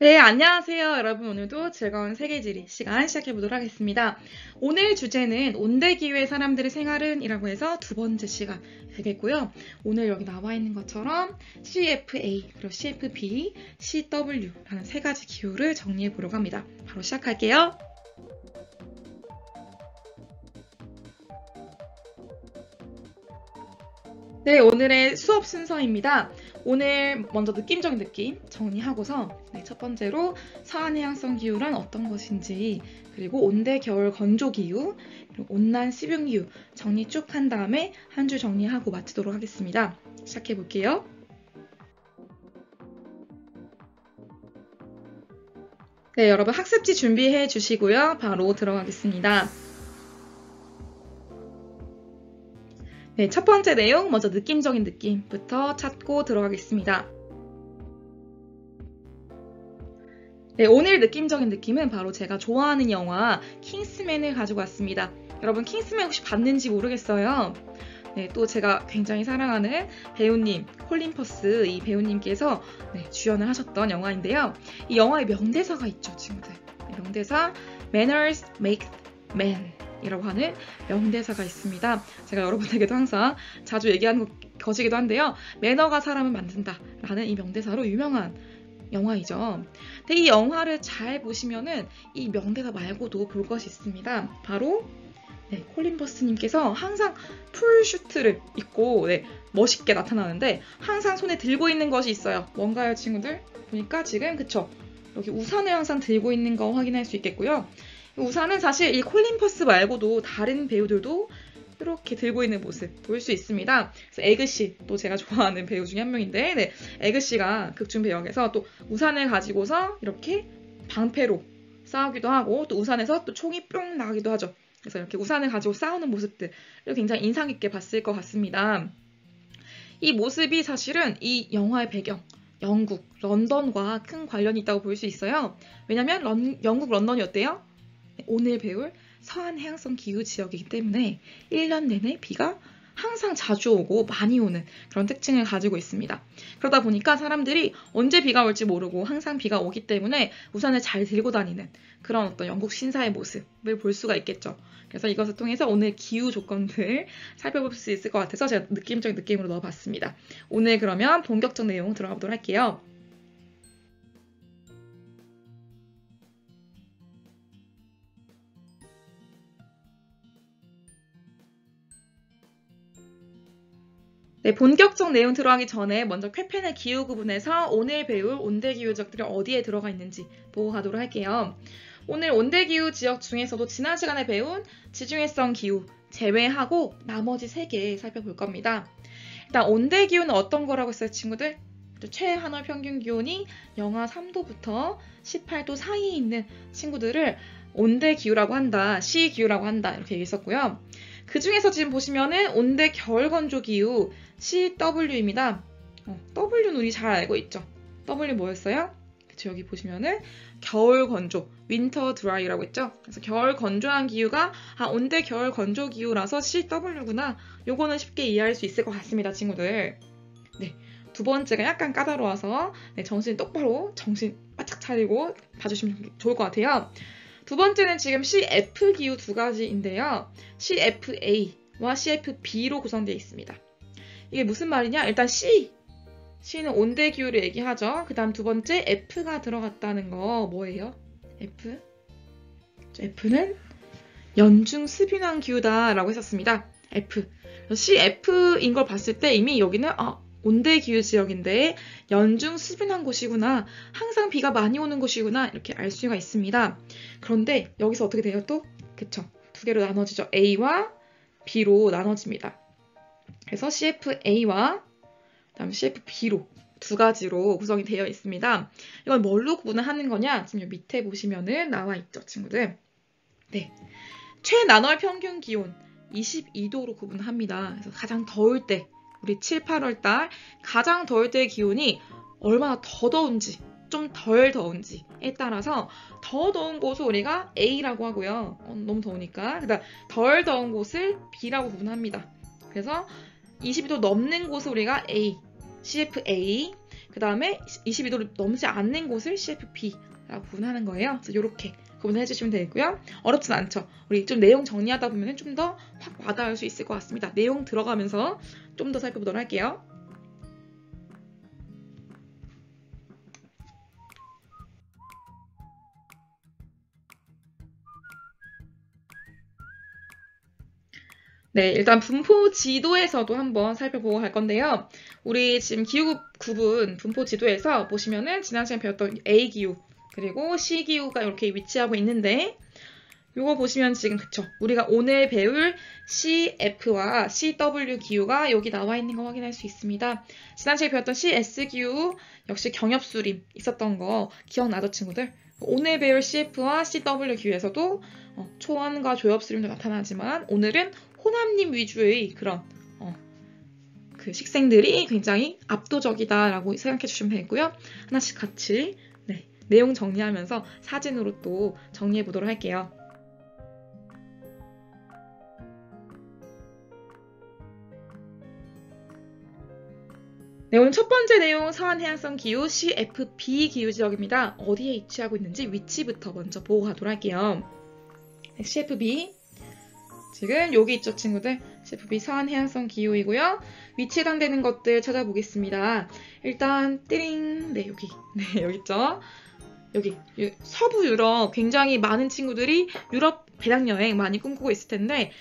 네, 안녕하세요. 여러분, 오늘도 즐거운 세계지리 시간 시작해보도록 하겠습니다. 오늘 주제는 온대기후의 사람들의 생활은 이라고 해서 두 번째 시간 되겠고요. 오늘 여기 나와 있는 것처럼 CFA, 그리고 CFB, CW라는 세 가지 기후를 정리해 보려고 합니다. 바로 시작할게요. 네, 오늘의 수업 순서입니다. 오늘 먼저 느낌적인 느낌 정리하고서 첫 번째로 서한해양성 기후란 어떤 것인지, 그리고 온대 겨울 건조 기후, 그리고 온난 시뷴 기후 정리 쭉 한 다음에 한 줄 정리하고 마치도록 하겠습니다. 시작해 볼게요. 네, 여러분 학습지 준비해 주시고요. 바로 들어가겠습니다. 네, 첫 번째 내용 먼저 느낌적인 느낌부터 찾고 들어가겠습니다. 네, 오늘 느낌적인 느낌은 바로 제가 좋아하는 영화 킹스맨을 가지고 왔습니다. 여러분 킹스맨 혹시 봤는지 모르겠어요. 네, 또 제가 굉장히 사랑하는 배우님 콜린 퍼스 이 배우님께서 주연을 하셨던 영화인데요. 이 영화에 명대사가 있죠, 친구들. 명대사 Manners make men 이라고 하는 명대사가 있습니다. 제가 여러분에게도 항상 자주 얘기하는 것이기도 한데요. 매너가 사람을 만든다 라는 이 명대사로 유명한 영화이죠. 근데 이 영화를 잘 보시면은 이 명대사 말고도 볼 것이 있습니다. 바로 콜린 퍼스님께서 항상 풀슈트를 입고 멋있게 나타나는데 항상 손에 들고 있는 것이 있어요. 뭔가요, 친구들? 보니까 지금 그쵸? 여기 우산을 항상 들고 있는 거 확인할 수 있겠고요. 우산은 사실 이 콜린 퍼스 말고도 다른 배우들도 이렇게 들고 있는 모습 볼 수 있습니다. 그래서 에그씨, 또 제가 좋아하는 배우 중에 한 명인데 에그씨가 극중배역에서 또 우산을 가지고서 이렇게 방패로 싸우기도 하고 또 우산에서 또 총이 뿅 나가기도 하죠. 그래서 이렇게 우산을 가지고 싸우는 모습들을 굉장히 인상 깊게 봤을 것 같습니다. 이 모습이 사실은 이 영화의 배경, 영국, 런던과 큰 관련이 있다고 볼 수 있어요. 왜냐면 영국 런던이 어때요? 오늘 배울 서한해양성 기후 지역이기 때문에 1년 내내 비가 항상 자주 오고 많이 오는 그런 특징을 가지고 있습니다. 그러다 보니까 사람들이 언제 비가 올지 모르고 항상 비가 오기 때문에 우산을 잘 들고 다니는 그런 어떤 영국 신사의 모습을 볼 수가 있겠죠. 그래서 이것을 통해서 오늘 기후 조건들 살펴볼 수 있을 것 같아서 제가 느낌적인 느낌으로 넣어봤습니다. 오늘 그러면 본격적 내용 들어가 보도록 할게요. 네, 본격적 내용 들어가기 전에 먼저 쾌펜의 기후 구분에서 오늘 배울 온대기후 지역들이 어디에 들어가 있는지 보고 가도록 할게요. 오늘 온대기후 지역 중에서도 지난 시간에 배운 지중해성 기후 제외하고 나머지 3개 살펴볼 겁니다. 일단 온대기후는 어떤 거라고 했어요, 친구들? 최한월 평균 기온이 영하 3도부터 18도 사이에 있는 친구들을 온대기후라고 한다, 시기후라고 한다 이렇게 얘기했었고요. 그 중에서 지금 보시면은 온대 겨울 건조 기후 CW입니다. W는 우리 잘 알고 있죠. W 뭐였어요? 그쵸, 여기 보시면은 겨울 건조, 윈터 드라이라고 했죠. 그래서 겨울 건조한 기후가 온대 겨울 건조 기후라서 CW구나. 요거는 쉽게 이해할 수 있을 것 같습니다, 친구들. 네. 두 번째가 약간 까다로워서 정신 똑바로 정신 바짝 차리고 봐주시면 좋을 것 같아요. 두 번째는 지금 CF 기후 두 가지인데요. CFA와 CFB로 구성되어 있습니다. 이게 무슨 말이냐? 일단 C는 온대 기후를 얘기하죠. 그 다음 두 번째 F가 들어갔다는 거 뭐예요? F는 연중 스빈한 기후다라고 했었습니다. F. CF인 걸 봤을 때 이미 여기는 온대 기후 지역인데 연중 수분한 곳이구나. 항상 비가 많이 오는 곳이구나. 이렇게 알 수가 있습니다. 그런데 여기서 어떻게 돼요 또? 그쵸. 두 개로 나눠지죠. A와 B로 나눠집니다. 그래서 CFA와 그다음 CFB로 두 가지로 구성이 되어 있습니다. 이건 뭘로 구분을 하는 거냐? 지금 밑에 보시면은 나와 있죠, 친구들. 네. 최난월 평균 기온 22도로 구분합니다. 그래서 가장 더울 때 우리 7, 8월 달 가장 더울 때의 기온이 얼마나 더 더운지 좀 덜 더운지에 따라서 더 더운 곳을 우리가 A라고 하고요. 너무 더우니까. 그다음 덜 더운 곳을 B라고 구분합니다. 그래서 22도 넘는 곳을 우리가 A, CFA, 그 다음에 22도를 넘지 않는 곳을 CFP라고 구분하는 거예요. 그래서 이렇게 구분해 주시면 되고요. 어렵진 않죠. 우리 좀 내용 정리하다 보면 좀 더 확 와닿을 수 있을 것 같습니다. 내용 들어가면서 좀 더 살펴보도록 할게요. 네, 일단 분포 지도에서도 한번 살펴보고 갈 건데요. 우리 지금 기후 구분 분포 지도에서 보시면은 지난 시간에 배웠던 A 기후 그리고 C 기후가 이렇게 위치하고 있는데 요거 보시면 지금 그쵸? 우리가 오늘 배울 CF와 CW 기후가 여기 나와 있는 거 확인할 수 있습니다. 지난 시간에 배웠던 CS 기후 역시 경엽수림 있었던 거 기억나죠, 친구들? 오늘 배울 CF와 CW 기후에서도 초원과 조엽수림도 나타나지만 오늘은 호남림 위주의 그런 그 식생들이 굉장히 압도적이다라고 생각해 주시면 되고요. 하나씩 같이 내용 정리하면서 사진으로 또 정리해 보도록 할게요. 네, 오늘 첫 번째 내용 서한해양성 기후 CFB 기후 지역입니다. 어디에 위치하고 있는지 위치부터 먼저 보고 가도록 할게요. 네, CFB 지금 여기 있죠, 친구들? CFB 서한해양성 기후이고요. 위치에 해당되는 것들 찾아보겠습니다. 일단 띠링 네 여기 여기 있죠. 여기 서부 유럽 굉장히 많은 친구들이 유럽 배낭여행 많이 꿈꾸고 있을 텐데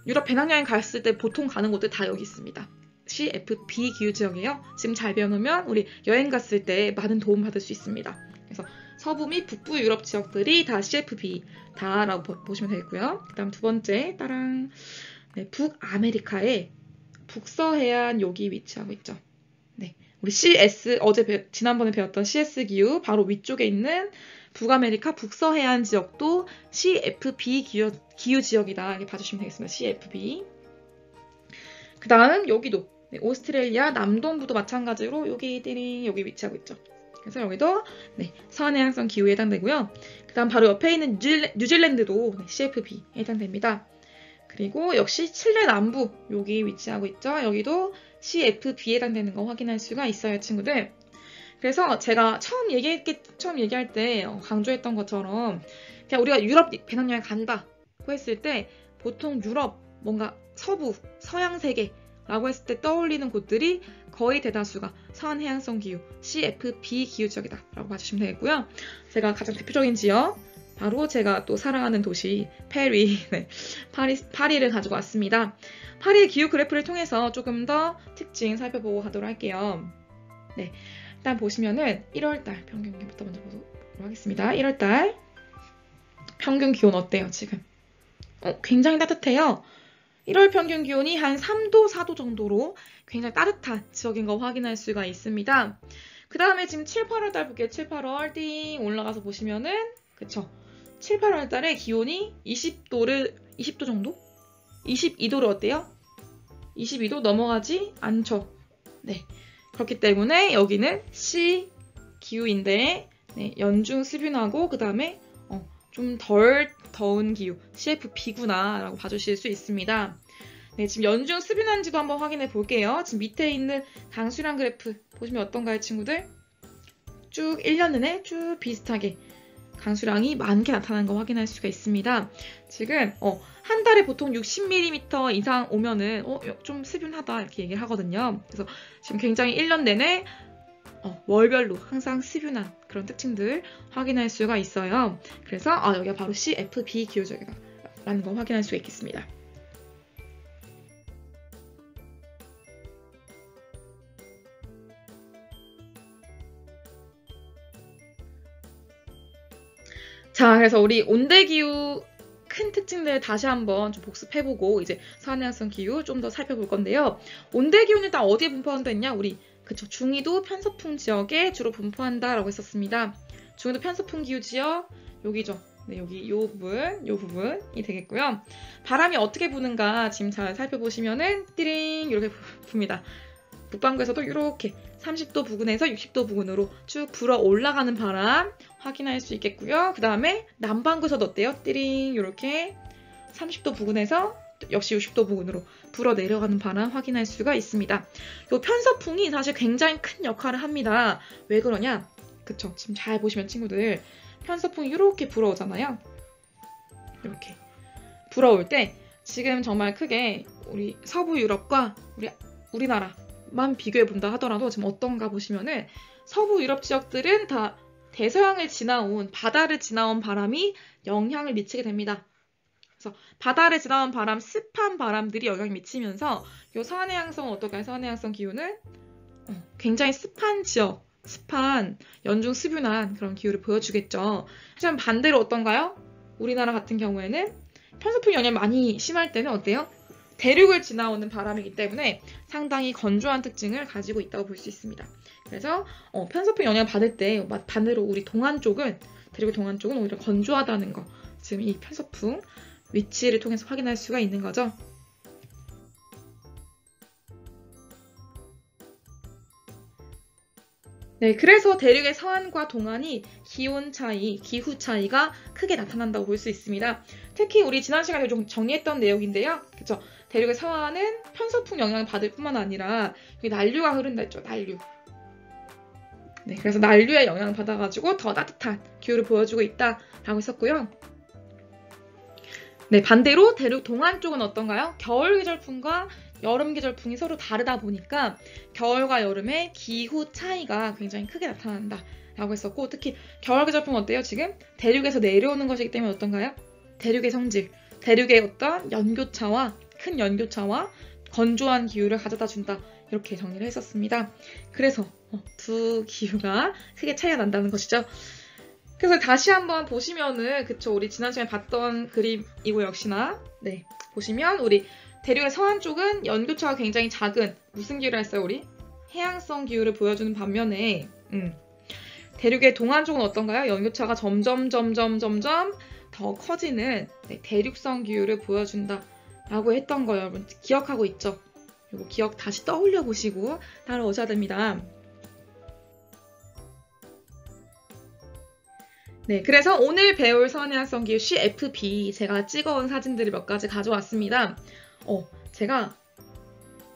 유럽 배낭여행 갔을 때 보통 가는 곳들 다 여기 있습니다. CFB 기후 지역이에요. 지금 잘 배워놓으면 우리 여행 갔을 때 많은 도움 받을 수 있습니다. 그래서 서부 및 북부 유럽 지역들이 다 CFB다라고 보시면 되겠고요. 그 다음 두 번째 따랑 네, 북아메리카의 북서해안 여기 위치하고 있죠. 네, 우리 CS 지난번에 배웠던 CS 기후 바로 위쪽에 있는 북아메리카 북서해안 지역도 CFB 기후 지역이다 이렇게 봐주시면 되겠습니다. CFB. 그 다음 여기도 네, 오스트레일리아 남동부도 마찬가지로 여기 여기 위치하고 있죠. 그래서 여기도 네, 서한해양성 기후에 해당되고요. 그 다음 바로 옆에 있는 뉴질랜드도 네, CFB에 해당됩니다. 그리고 역시 칠레 남부 여기 위치하고 있죠. 여기도 CFB에 해당되는 거 확인할 수가 있어요, 친구들. 그래서 제가 처음 얘기할 때 강조했던 것처럼 그냥 우리가 유럽 배낭여행 간다고 했을 때 보통 유럽 뭔가 서부, 서양 세계라고 했을 때 떠올리는 곳들이 거의 대다수가 서한해양성 기후, CFB 기후 지역이다라고 봐주시면 되겠고요. 제가 가장 대표적인 지역, 바로 제가 또 사랑하는 도시 파리, 네, 파리를 가지고 왔습니다. 파리의 기후 그래프를 통해서 조금 더 특징 살펴보고 가도록 할게요. 네, 일단 보시면은 1월달 평균 기온부터 먼저 보도록 하겠습니다. 1월달 평균 기온 어때요, 지금? 굉장히 따뜻해요. 1월 평균 기온이 한 3도, 4도 정도로 굉장히 따뜻한 지역인 거 확인할 수가 있습니다. 그 다음에 지금 7, 8월 달 볼게요. 7, 8월 띵 올라가서 보시면은 그쵸? 7, 8월 달에 기온이 20도 정도? 22도를 어때요? 22도 넘어가지 않죠. 네. 그렇기 때문에 여기는 C 기후인데 네, 연중 습윤하고 그 다음에 좀 덜 더운 기후 CFB구나 라고 봐주실 수 있습니다. 네, 지금 연중 습윤한지도 한번 확인해 볼게요. 지금 밑에 있는 강수량 그래프 보시면 어떤가요, 친구들? 쭉 1년 내내 쭉 비슷하게 강수량이 많게 나타나는 거 확인할 수가 있습니다. 지금 한 달에 보통 60mm 이상 오면은 좀 습윤하다 이렇게 얘기를 하거든요. 그래서 지금 굉장히 1년 내내 월별로 항상 습윤한 그런 특징들 확인할 수가 있어요. 그래서 여기가 바로 CFB 기후 지역이다라는 거 확인할 수가 있겠습니다. 자, 그래서 우리 온대기후 큰 특징들 다시 한번 좀 복습해보고 이제 서한해양성 기후 좀 더 살펴볼 건데요. 온대기후는 일단 어디에 분포한다 했냐? 우리 그쵸, 중위도 편서풍 지역에 주로 분포한다라고 했었습니다. 중위도 편서풍 기후 지역 여기죠. 네, 여기 요 부분이 되겠고요. 바람이 어떻게 부는가 지금 잘 살펴보시면은 띠링 이렇게 붑니다. 북반구에서도 이렇게 30도 부근에서 60도 부근으로 쭉 불어 올라가는 바람 확인할 수 있겠고요. 그 다음에 남반구에서도 어때요? 띠링 이렇게 30도 부근에서 역시 60도 부근으로 불어 내려가는 바람 확인할 수가 있습니다. 이 편서풍이 사실 굉장히 큰 역할을 합니다. 왜 그러냐? 그쵸? 지금 잘 보시면 친구들 편서풍이 이렇게 불어오잖아요. 이렇게 불어올 때 지금 정말 크게 우리 서부 유럽과 우리나라만 비교해 본다 하더라도 지금 어떤가 보시면은 서부 유럽 지역들은 다 대서양을 지나온 바다를 지나온 바람이 영향을 미치게 됩니다. 그래서 바다를 지나온 바람, 습한 바람들이 영향을 미치면서 이 서해안성은 어떨까요? 서해안성 기후는 굉장히 습한 지역, 습한 연중 습유난 그런 기후를 보여주겠죠. 하지만 반대로 어떤가요? 우리나라 같은 경우에는 편서풍 영향이 많이 심할 때는 어때요? 대륙을 지나오는 바람이기 때문에 상당히 건조한 특징을 가지고 있다고 볼 수 있습니다. 그래서 편서풍 영향을 받을 때 반대로 우리 동안 쪽은 대륙의 동안 쪽은 오히려 건조하다는 거 지금 이 편서풍 위치를 통해서 확인할 수가 있는 거죠. 네, 그래서 대륙의 서안과 동안이 기온 차이, 기후 차이가 크게 나타난다고 볼 수 있습니다. 특히 우리 지난 시간에 좀 정리했던 내용인데요. 그쵸? 대륙의 서안은 편서풍 영향을 받을 뿐만 아니라 여기 난류가 흐른다 했죠. 난류. 네, 그래서 난류의 영향을 받아가지고 더 따뜻한 기후를 보여주고 있다라고 했었고요. 네, 반대로 대륙 동안 쪽은 어떤가요? 겨울 계절풍과 여름 계절풍이 서로 다르다 보니까 겨울과 여름의 기후 차이가 굉장히 크게 나타난다 라고 했었고, 특히 겨울 계절풍은 어때요? 지금 대륙에서 내려오는 것이기 때문에 어떤가요? 대륙의 성질, 대륙의 어떤 연교차와 큰 연교차와 건조한 기후를 가져다 준다, 이렇게 정리를 했었습니다. 그래서 두 기후가 크게 차이가 난다는 것이죠. 그래서 다시 한번 보시면은, 그쵸, 우리 지난 시간에 봤던 그림이고 역시나, 네, 보시면 우리 대륙의 서안 쪽은 연교차가 굉장히 작은 무슨 기후를 했어요, 우리? 해양성 기후를 보여주는 반면에 대륙의 동안 쪽은 어떤가요? 연교차가 점점 더 커지는 대륙성 기후를 보여준다 라고 했던 거 여러분 기억하고 있죠? 이거 기억 다시 떠올려 보시고 따라오셔야 됩니다. 네, 그래서 오늘 배울 서해안성 기후 CFB 제가 찍어온 사진들을 몇 가지 가져왔습니다. 제가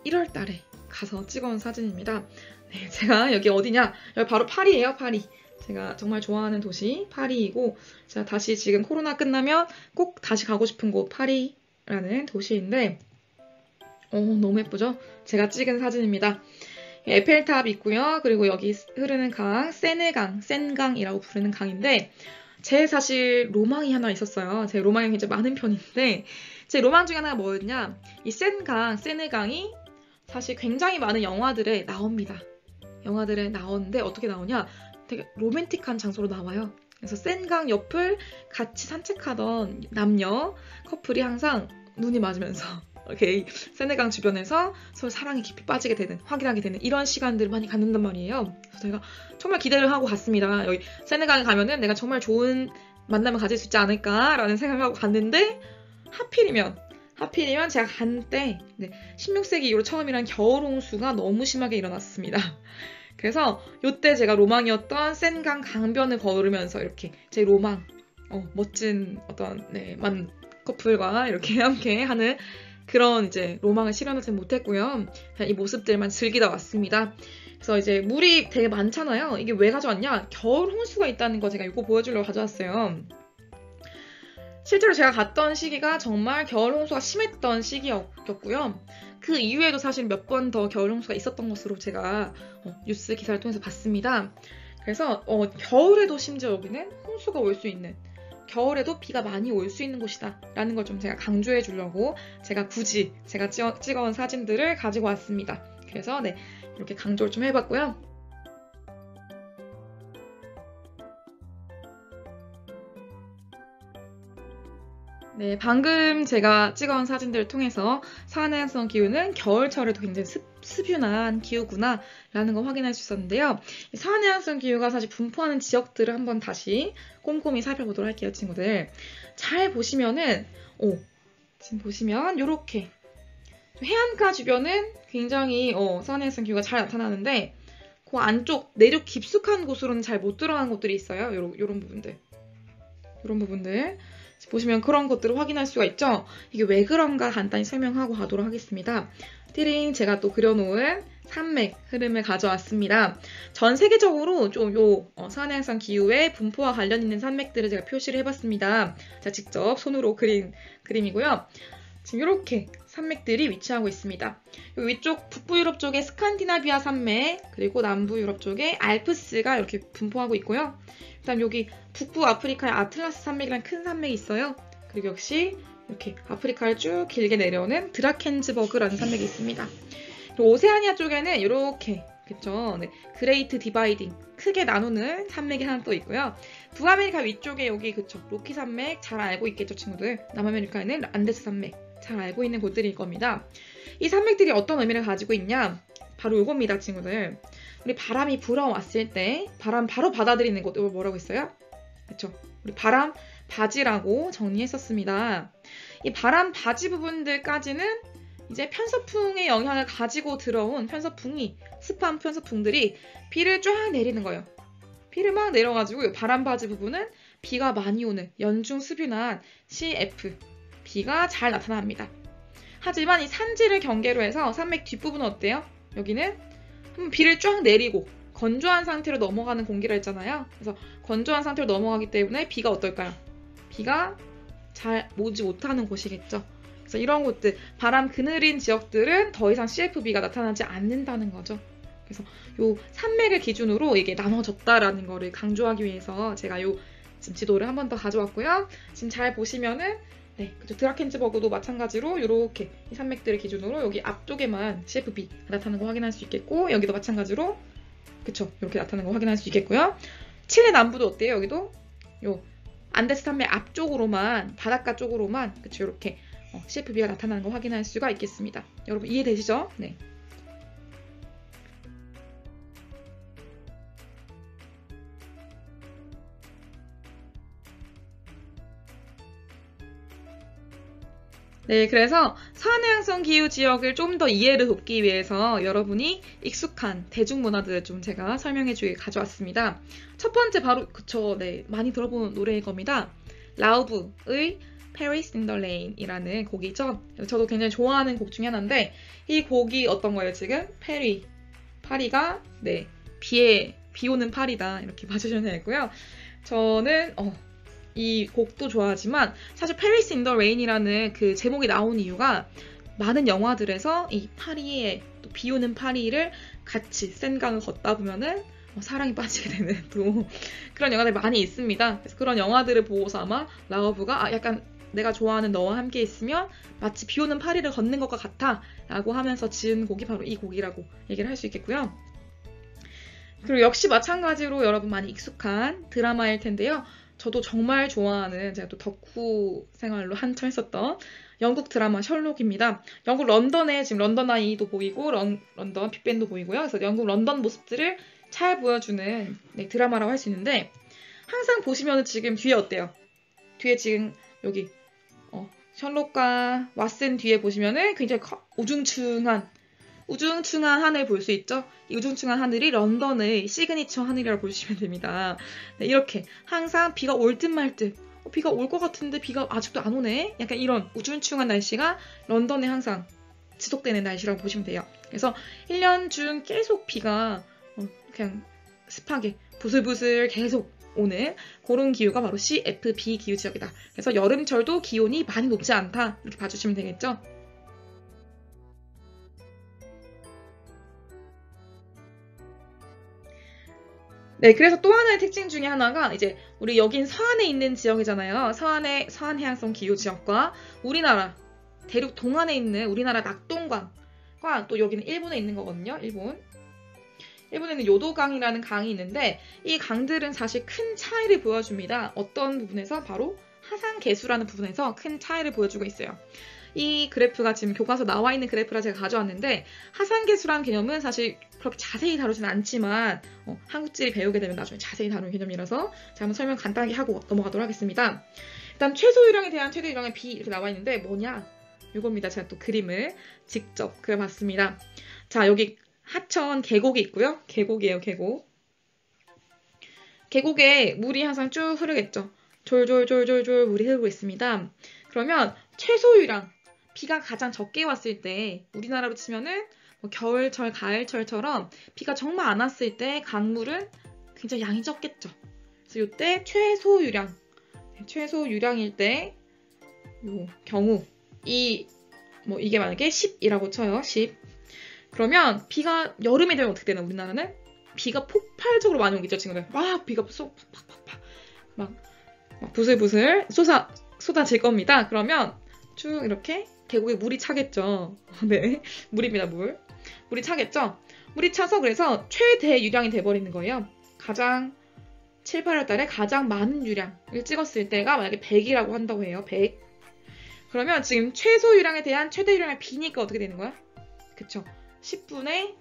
1월 달에 가서 찍어온 사진입니다. 네, 제가 여기 어디냐? 여기 바로 파리예요, 파리. 제가 정말 좋아하는 도시 파리이고, 제가 다시 지금 코로나 끝나면 꼭 다시 가고 싶은 곳 파리라는 도시인데, 너무 예쁘죠? 제가 찍은 사진입니다. 에펠탑 있고요. 그리고 여기 흐르는 강, 센강이라고 부르는 강인데, 제 사실 로망이 하나 있었어요. 제 로망이 굉장히 많은 편인데, 제 로망 중에 하나가 뭐였냐? 이 세네강이 사실 굉장히 많은 영화들에 나옵니다. 영화들에 나오는데 어떻게 나오냐? 되게 로맨틱한 장소로 나와요. 그래서 센강 옆을 같이 산책하던 남녀 커플이 항상 눈이 맞으면서 이렇게 세네강 주변에서 서로 사랑에 깊이 빠지게 되는, 확인하게 되는 이런 시간들을 많이 갖는단 말이에요. 그래서 제가 정말 기대를 하고 갔습니다. 여기 세네강에 가면은 내가 정말 좋은 만남을 가질 수 있지 않을까라는 생각을 하고 갔는데, 하필이면 제가 간 때 16세기 이후로 처음이란 겨울 홍수가 너무 심하게 일어났습니다. 그래서 이때 제가 로망이었던 센강 강변을 걸으면서 이렇게 제 로망, 멋진 어떤 많은 커플과 이렇게 함께 하는 그런 이제 로망을 실현하지 못했고요. 그냥 이 모습들만 즐기다 왔습니다. 그래서 이제 물이 되게 많잖아요. 이게 왜 가져왔냐? 겨울 홍수가 있다는 거 제가 이거 보여주려고 가져왔어요. 실제로 제가 갔던 시기가 정말 겨울 홍수가 심했던 시기였고요. 그 이후에도 사실 몇 번 더 겨울 홍수가 있었던 것으로 제가 뉴스 기사를 통해서 봤습니다. 그래서 겨울에도 심지어 여기는 홍수가 올 수 있는, 겨울에도 비가 많이 올 수 있는 곳이다 라는 걸 좀 제가 강조해 주려고 제가 굳이 제가 찍어온 사진들을 가지고 왔습니다. 그래서 이렇게 강조를 좀 해봤고요. 네, 방금 제가 찍어온 사진들을 통해서 서해안성 기후는 겨울철에도 굉장히 습유난 기후구나 라는 걸 확인할 수 있었는데요. 서해안성 기후가 사실 분포하는 지역들을 한번 다시 꼼꼼히 살펴보도록 할게요, 친구들. 잘 보시면은 지금 보시면 이렇게 해안가 주변은 굉장히 서해안성 기후가 잘 나타나는데, 그 안쪽 내륙 깊숙한 곳으로는 잘 못 들어가는 곳들이 있어요. 이런 부분들. 보시면 그런 것들을 확인할 수가 있죠. 이게 왜 그런가 간단히 설명하고 가도록 하겠습니다. 띠링 제가 또 그려놓은 산맥 흐름을 가져왔습니다. 전 세계적으로 좀 서한해상성 기후의 분포와 관련 있는 산맥들을 제가 표시를 해봤습니다. 제가 직접 손으로 그린 그림이고요. 지금 이렇게 산맥들이 위치하고 있습니다. 위쪽 북부 유럽 쪽에 스칸디나비아 산맥, 그리고 남부 유럽 쪽에 알프스가 이렇게 분포하고 있고요. 그다음 여기 북부 아프리카의 아틀라스 산맥이라는 큰 산맥이 있어요. 그리고 역시 이렇게 아프리카를 쭉 길게 내려오는 드라켄즈버그라는 산맥이 있습니다. 오세아니아 쪽에는 이렇게 그쵸? 네, 그레이트 디바이딩 크게 나누는 산맥이 하나 또 있고요. 북아메리카 위쪽에 여기 그쵸? 로키 산맥 잘 알고 있겠죠, 친구들. 남아메리카에는 안데스 산맥 잘 알고 있는 곳들일 겁니다. 이 산맥들이 어떤 의미를 가지고 있냐? 바로 이겁니다, 친구들. 우리 바람이 불어왔을 때 바람 바로 받아들이는 것, 이걸 뭐라고 했어요? 그쵸? 우리 바람 바지라고 정리했었습니다. 이 바람 바지 부분들까지는 이제 편서풍의 영향을 가지고 들어온 편서풍이 습한 편서풍들이 비를 쫙 내리는 거예요. 비를 막 내려가지고 바람 바지 부분은 비가 많이 오는 연중 수분한 CF 비가 잘 나타납니다. 하지만 이 산지를 경계로 해서 산맥 뒷부분은 어때요? 여기는 비를 쫙 내리고 건조한 상태로 넘어가는 공기라 했잖아요. 그래서 건조한 상태로 넘어가기 때문에 비가 어떨까요? 비가 잘 오지 못하는 곳이겠죠. 그래서 이런 곳들, 바람 그늘인 지역들은 더 이상 CFB가 나타나지 않는다는 거죠. 그래서 요 산맥을 기준으로 이게 나눠졌다라는 거를 강조하기 위해서 제가 요 지금 지도를 한 번 더 가져왔고요. 지금 잘 보시면은 네, 그죠. 드라켄즈버그도 마찬가지로 이렇게 이 산맥들을 기준으로 여기 앞쪽에만 CFB가 나타나는 거 확인할 수 있겠고, 여기도 마찬가지로 그쵸, 이렇게 나타나는 거 확인할 수 있겠고요. 칠레 남부도 어때요? 여기도 요 안데스 산맥 앞쪽으로만, 바닷가 쪽으로만 그쵸, 이렇게 CFB가 나타나는 거 확인할 수가 있겠습니다. 여러분 이해되시죠? 네. 네, 그래서 서해안성 기후 지역을 좀 더 이해를 돕기 위해서 여러분이 익숙한 대중문화들을 좀 제가 설명해주기 가져왔습니다. 첫 번째 바로 그쵸, 네, 많이 들어본 노래일 겁니다. 라우브의 Paris in the Rain이라는 곡이죠. 저도 굉장히 좋아하는 곡 중에 하나인데 이 곡이 어떤 거예요 지금? 파리가 네 비 오는 파리다 이렇게 봐주시면 되고요. 저는 이 곡도 좋아하지만 사실 Paris in the Rain이라는 그 제목이 나온 이유가 많은 영화들에서 이 파리에 또 비 오는 파리를 같이 센강을 걷다 보면은 사랑에 빠지게 되는 또 그런 영화들이 많이 있습니다. 그래서 그런 영화들을 보고서 아마 라우브가 약간 내가 좋아하는 너와 함께 있으면 마치 비 오는 파리를 걷는 것과 같아 라고 하면서 지은 곡이 바로 이 곡이라고 얘기를 할 수 있겠고요. 그리고 역시 마찬가지로 여러분 많이 익숙한 드라마일 텐데요. 저도 정말 좋아하는 제가 또 덕후 생활로 한참 했었던 영국 드라마 셜록입니다. 영국 런던에 지금 런던 아이도 보이고 런던 빅벤도 보이고요. 그래서 영국 런던 모습들을 잘 보여주는 네, 드라마라고 할 수 있는데 항상 보시면 지금 뒤에 어때요? 뒤에 지금 여기 셜록과 왓슨 뒤에 보시면은 굉장히 우중충한 하늘 볼 수 있죠? 이 우중충한 하늘이 런던의 시그니처 하늘이라고 보시면 됩니다. 네, 이렇게 항상 비가 올 듯 말 듯 비가 올 것 같은데 비가 아직도 안 오네? 약간 이런 우중충한 날씨가 런던에 항상 지속되는 날씨라고 보시면 돼요. 그래서 1년 중 계속 비가 그냥 습하게 부슬부슬 계속 오는 그런 기후가 바로 CFB 기후 지역이다. 그래서 여름철도 기온이 많이 높지 않다. 이렇게 봐주시면 되겠죠? 네, 그래서 또 하나의 특징 중에 하나가 이제 우리 여긴 서안에 있는 지역이잖아요. 서안 해양성 기후 지역과 우리나라 대륙 동안에 있는 우리나라 낙동강과 또 여기는 일본에 있는 거거든요. 일본에는 요도강이라는 강이 있는데 이 강들은 사실 큰 차이를 보여줍니다. 어떤 부분에서? 바로 하산계수라는 부분에서 큰 차이를 보여주고 있어요. 이 그래프가 지금 교과서 나와 있는 그래프라 제가 가져왔는데 하산계수라는 개념은 사실 그렇게 자세히 다루진 않지만 한국지를 배우게 되면 나중에 자세히 다루는 개념이라서 제가 한번 설명 간단하게 하고 넘어가도록 하겠습니다. 일단 최소유량에 대한 최대유량의 비 이렇게 나와 있는데 뭐냐? 이겁니다. 제가 또 그림을 직접 그려봤습니다. 자, 여기 하천 계곡이 있고요. 계곡이에요, 계곡. 계곡에 물이 항상 쭉 흐르겠죠. 졸졸졸졸졸 물이 흐르고 있습니다. 그러면 최소유량, 비가 가장 적게 왔을 때 우리나라로 치면은 뭐 겨울철, 가을철처럼 비가 정말 안 왔을 때 강물은 굉장히 양이 적겠죠. 그래서 이때 최소유량일 때 요 경우 이게 만약에 10이라고 쳐요. 10. 그러면 비가 여름이 되면 어떻게 되나 우리나라는? 비가 폭발적으로 많이 오겠죠, 친구들. 막 비가 팍팍팍팍 막 부슬부슬 쏟아질 겁니다. 그러면 쭉 이렇게 계곡에 물이 차겠죠. 네, 물입니다, 물. 물이 차겠죠. 물이 차서 그래서 최대 유량이 돼버리는 거예요. 가장 7, 8월 달에 가장 많은 유량을 찍었을 때가 만약에 100이라고 한다고 해요. 100. 그러면 지금 최소 유량에 대한 최대 유량의 비니까 어떻게 되는 거야? 그쵸. 10분의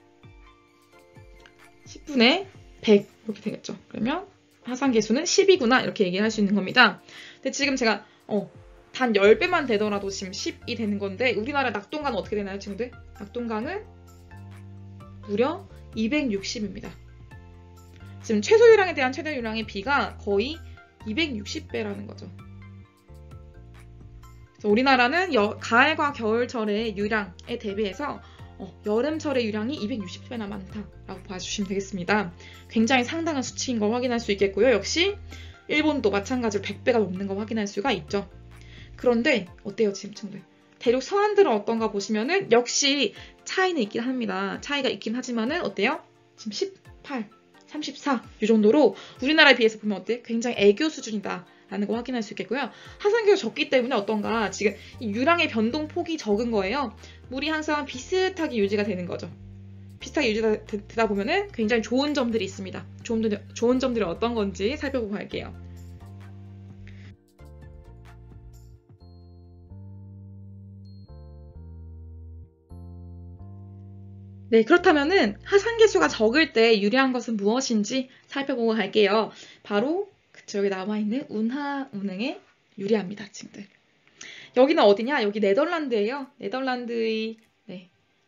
100 이렇게 되겠죠. 그러면 하산계수는 10이구나 이렇게 얘기할 수 있는 겁니다. 근데 지금 제가 단 10배만 되더라도 지금 10이 되는 건데 우리나라 낙동강은 어떻게 되나요, 친구들? 낙동강은 무려 260입니다. 지금 최소 유량에 대한 최대 유량의 비가 거의 260배라는 거죠. 그래서 우리나라는 가을과 겨울철의 유량에 대비해서 여름철의 유량이 260배나 많다라고 봐주시면 되겠습니다. 굉장히 상당한 수치인 걸 확인할 수 있겠고요. 역시 일본도 마찬가지로 100배가 넘는 걸 확인할 수가 있죠. 그런데 어때요, 지금 친구들? 대륙 서안들은 어떤가 보시면은 역시 차이는 있긴 합니다. 차이가 있긴 하지만은 어때요? 지금 18, 34 이 정도로 우리나라에 비해서 보면 어때? 굉장히 애교 수준이다. 라는 거 확인할 수 있겠고요. 하산계가 적기 때문에 어떤가 지금 이 유량의 변동폭이 적은 거예요. 물이 항상 비슷하게 유지가 되는 거죠. 비슷하게 유지가 되다 보면은 굉장히 좋은 점들이 있습니다. 좋은 점들이 어떤 건지 살펴보고 갈게요. 네, 그렇다면은 하산계수가 적을 때 유리한 것은 무엇인지 살펴보고 갈게요. 바로 여기 남아있는 운하, 운행에 유리합니다, 친구들. 여기는 어디냐? 여기 네덜란드예요. 네덜란드의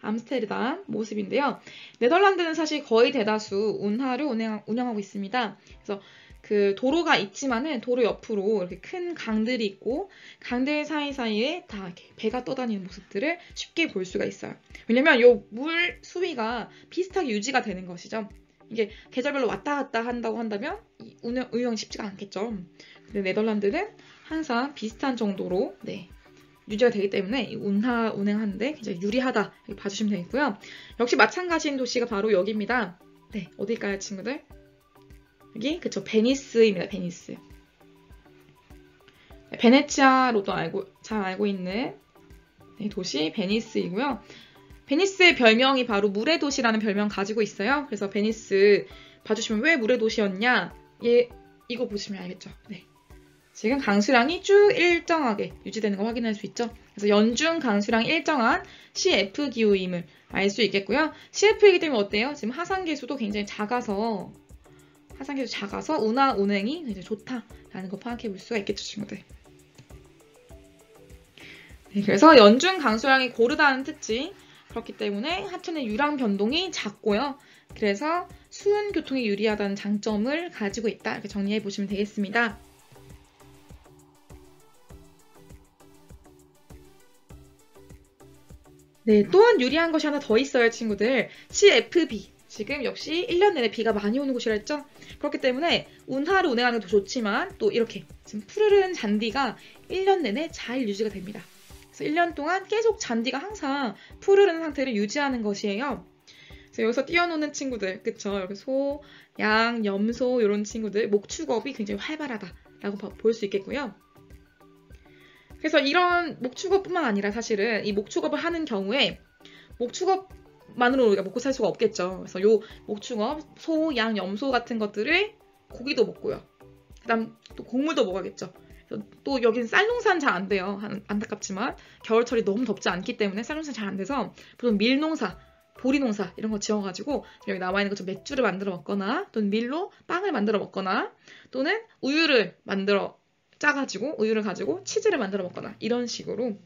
암스테르담 모습인데요. 네덜란드는 사실 거의 대다수 운하를 운영하고 있습니다. 그래서 그 도로가 있지만은 도로 옆으로 이렇게 큰 강들이 있고 강들 사이사이에 다 이렇게 배가 떠다니는 모습들을 쉽게 볼 수가 있어요. 왜냐면 요 물 수위가 비슷하게 유지가 되는 것이죠. 이게 계절별로 왔다 갔다 한다고 한다면 운영이 쉽지가 않겠죠. 근데 네덜란드는 항상 비슷한 정도로 유지가 되기 때문에 운하 운행하는데 굉장히 유리하다 이렇게 봐주시면 되겠고요. 역시 마찬가지인 도시가 바로 여기입니다. 네, 어딜까요, 친구들? 여기 그쵸, 베니스입니다. 베니스. 베네치아로도 잘 알고 있는 도시 베니스이고요. 베니스의 별명이 바로 물의 도시라는 별명 가지고 있어요. 그래서 베니스 봐주시면 왜 물의 도시였냐? 이거 보시면 알겠죠. 네. 지금 강수량이 쭉 일정하게 유지되는 거 확인할 수 있죠. 그래서 연중 강수량이 일정한 CF 기후임을 알 수 있겠고요. CF이기 때문에 어때요? 지금 하산계수도 굉장히 작아서 운하 운행이 굉장히 좋다라는 거 파악해 볼 수가 있겠죠, 친구들. 네, 그래서 연중 강수량이 고르다는 특징. 그렇기 때문에 하천의 유량 변동이 작고요. 그래서 수은 교통에 유리하다는 장점을 가지고 있다. 이렇게 정리해 보시면 되겠습니다. 네, 또한 유리한 것이 하나 더 있어요, 친구들. CFB. 지금 역시 1년 내내 비가 많이 오는 곳이라 했죠? 그렇기 때문에 운하를 운행하는 것도 좋지만 또 이렇게 지금 푸르른 잔디가 1년 내내 잘 유지가 됩니다. 그래서 1년 동안 계속 잔디가 항상 푸르른 상태를 유지하는 것이에요. 그래서 여기서 뛰어노는 친구들, 그쵸? 여기 소, 양, 염소 이런 친구들 목축업이 굉장히 활발하다라고 볼 수 있겠고요. 그래서 이런 목축업뿐만 아니라 사실은 이 목축업을 하는 경우에 목축업만으로 우리가 먹고 살 수가 없겠죠. 그래서 요 목축업, 소, 양, 염소 같은 것들을 고기도 먹고요. 그다음 또 곡물도 먹어야겠죠. 또 여기는 쌀농사는 잘 안 돼요. 안타깝지만 겨울철이 너무 덥지 않기 때문에 쌀농사는 잘 안 돼서 보통 밀농사, 보리농사 이런 거 지어가지고 여기 나와 있는 것처럼 맥주를 만들어 먹거나 또는 밀로 빵을 만들어 먹거나 또는 우유를 짜가지고 우유를 가지고 치즈를 만들어 먹거나 이런 식으로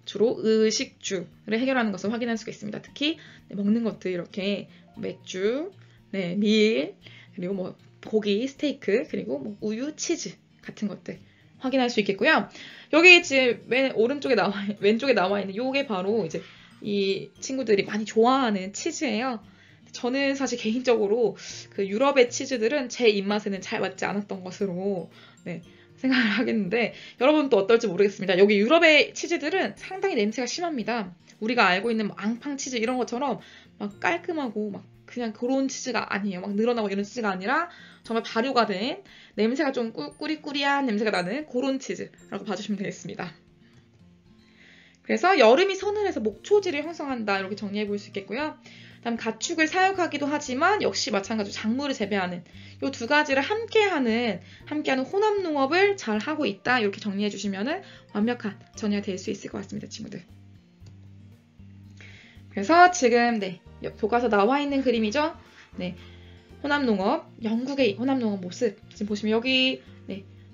주로 의식주를 해결하는 것을 확인할 수가 있습니다. 특히 먹는 것들 이렇게 맥주, 밀, 그리고 고기, 스테이크, 그리고 우유, 치즈 같은 것들 확인할 수 있겠고요. 여기 지금 왼쪽에 나와 있는 요게 바로 이제 이 친구들이 많이 좋아하는 치즈예요. 저는 사실 개인적으로 그 유럽의 치즈들은 제 입맛에는 잘 맞지 않았던 것으로 네, 생각을 하겠는데 여러분 또 어떨지 모르겠습니다. 여기 유럽의 치즈들은 상당히 냄새가 심합니다. 우리가 알고 있는 앙팡 치즈 이런 것처럼 막 깔끔하고 막 그냥 그런 치즈가 아니에요. 막 늘어나고 이런 치즈가 아니라 정말 발효가 된 냄새가 좀 꾸리꾸리한 냄새가 나는 그런 치즈라고 봐주시면 되겠습니다. 그래서 여름이 서늘해서 목초지를 형성한다 이렇게 정리해 볼 수 있겠고요. 다음 가축을 사육하기도 하지만 역시 마찬가지로 작물을 재배하는 이 두 가지를 함께하는 혼합농업을 잘 하고 있다 이렇게 정리해 주시면 완벽한 정리가 될 수 있을 것 같습니다, 친구들. 그래서 지금 교과서 나와 있는 그림이죠. 네, 혼합농업, 영국의 혼합농업 모습 지금 보시면 여기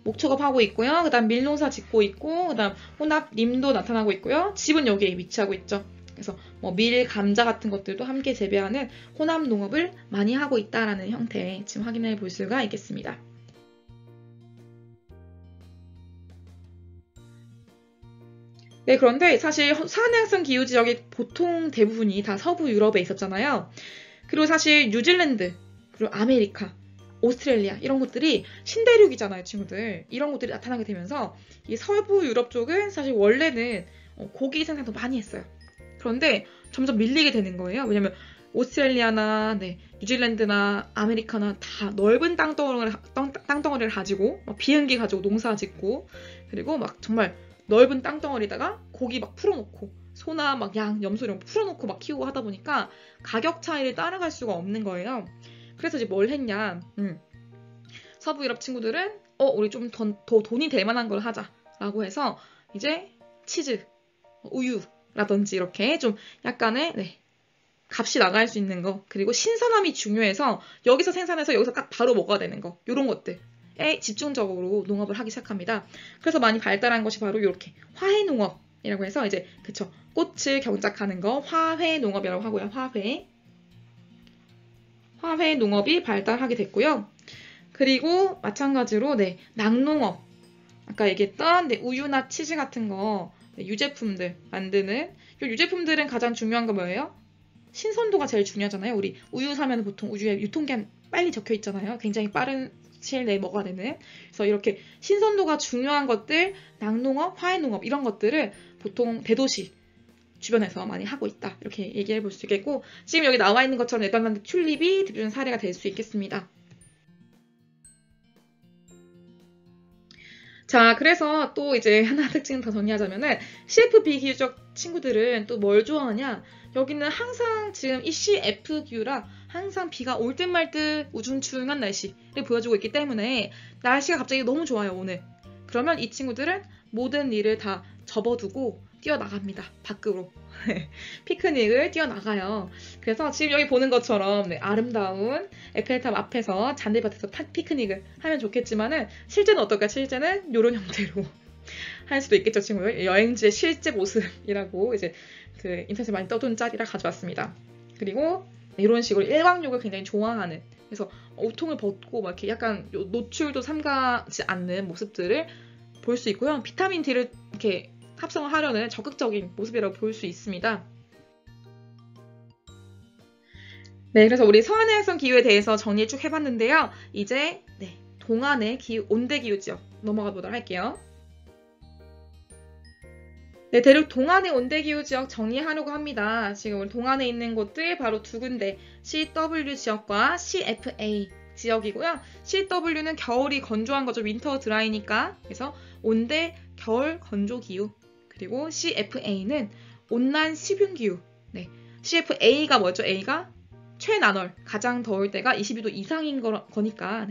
목초업 하고 있고요. 그 다음 밀농사 짓고 있고 그 다음 혼합림도 나타나고 있고요. 집은 여기에 위치하고 있죠. 그래서 뭐 밀, 감자 같은 것들도 함께 재배하는 혼합농업을 많이 하고 있다라는 형태 지금 확인해 볼 수가 있겠습니다. 네, 그런데 사실 산해악성 기후 지역이 보통 대부분이 다 서부 유럽에 있었잖아요. 그리고 사실 뉴질랜드, 그리고 아메리카, 오스트레일리아 이런 곳들이 신대륙이잖아요, 친구들. 이런 곳들이 나타나게 되면서 이 서부 유럽 쪽은 사실 원래는 고기 생산도 많이 했어요. 그런데 점점 밀리게 되는 거예요. 왜냐면 오스트레일리아나 뉴질랜드나 아메리카나 다 넓은 땅덩어리를 가지고 막 비행기 가지고 농사 짓고 그리고 막 정말 넓은 땅덩어리다가 고기 막 풀어놓고 소나 막 양, 염소 이런 거 풀어놓고 막 키우고 하다 보니까 가격 차이를 따라갈 수가 없는 거예요. 그래서 이제 뭘 했냐. 서부 유럽 친구들은 우리 좀 더 돈이 될 만한 걸 하자라고 해서 이제 치즈, 우유라든지 이렇게 좀 약간의 값이 나갈 수 있는 거 그리고 신선함이 중요해서 여기서 생산해서 여기서 딱 바로 먹어야 되는 거 이런 것들에 집중적으로 농업을 하기 시작합니다. 그래서 많이 발달한 것이 바로 이렇게 화훼농업이라고 해서 이제 꽃을 경작하는 거 화훼농업이라고 하고요. 화훼농업이 발달하게 됐고요. 그리고 마찬가지로 낙농업 아까 얘기했던 우유나 치즈 같은 거 유제품들 만드는 이 유제품들은 가장 중요한 거 뭐예요? 신선도가 제일 중요하잖아요. 우리 우유 사면 보통 우유에 유통기한 빨리 적혀 있잖아요. 굉장히 빠른 시일 내에 먹어야 되는. 그래서 이렇게 신선도가 중요한 것들, 낙농업, 화훼농업 이런 것들을 보통 대도시 주변에서 많이 하고 있다. 이렇게 얘기해 볼 수 있겠고 지금 여기 나와 있는 것처럼 네덜란드 튤립이 대표적인 사례가 될 수 있겠습니다. 자, 그래서 또 이제 하나 특징 더 정리하자면은 CFB 기후적 친구들은 또 뭘 좋아하냐? 여기는 항상 지금 이 CF 기후라 항상 비가 올 듯 말 듯 우중충한 날씨를 보여주고 있기 때문에 날씨가 갑자기 너무 좋아요, 오늘. 그러면 이 친구들은 모든 일을 다 접어두고 뛰어나갑니다, 밖으로. 피크닉을 뛰어나가요. 그래서 지금 여기 보는 것처럼 아름다운 에펠탑 앞에서 잔디밭에서 피크닉을 하면 좋겠지만은 실제는 어떨까? 실제는 이런 형태로 할 수도 있겠죠, 친구들. 여행지의 실제 모습이라고 이제 그 인터넷에 많이 떠도는 짤이라 가져왔습니다. 그리고 이런 식으로 일광욕을 굉장히 좋아하는 그래서 옷통을 벗고 막 이렇게 약간 노출도 삼가지 않는 모습들을 볼 수 있고요. 비타민 D를 이렇게 합성을 하려는 적극적인 모습이라고 볼 수 있습니다. 네, 그래서 우리 서한해역성 기후에 대해서 정리 쭉 해봤는데요. 이제 동안의 온대기후 지역 넘어가 보도록 할게요. 네, 대륙 동안의 온대기후 지역 정리하려고 합니다. 지금 우리 동안에 있는 곳들 바로 두 군데 CW 지역과 CFA 지역이고요. CW는 겨울이 건조한 거죠. 윈터 드라이니까. 그래서 온대 겨울 건조 기후. 그리고 CFA는 온난 시뷴 기후. 네, CFA가 뭐였죠? A가 최난월, 가장 더울 때가 22도 이상인 거니까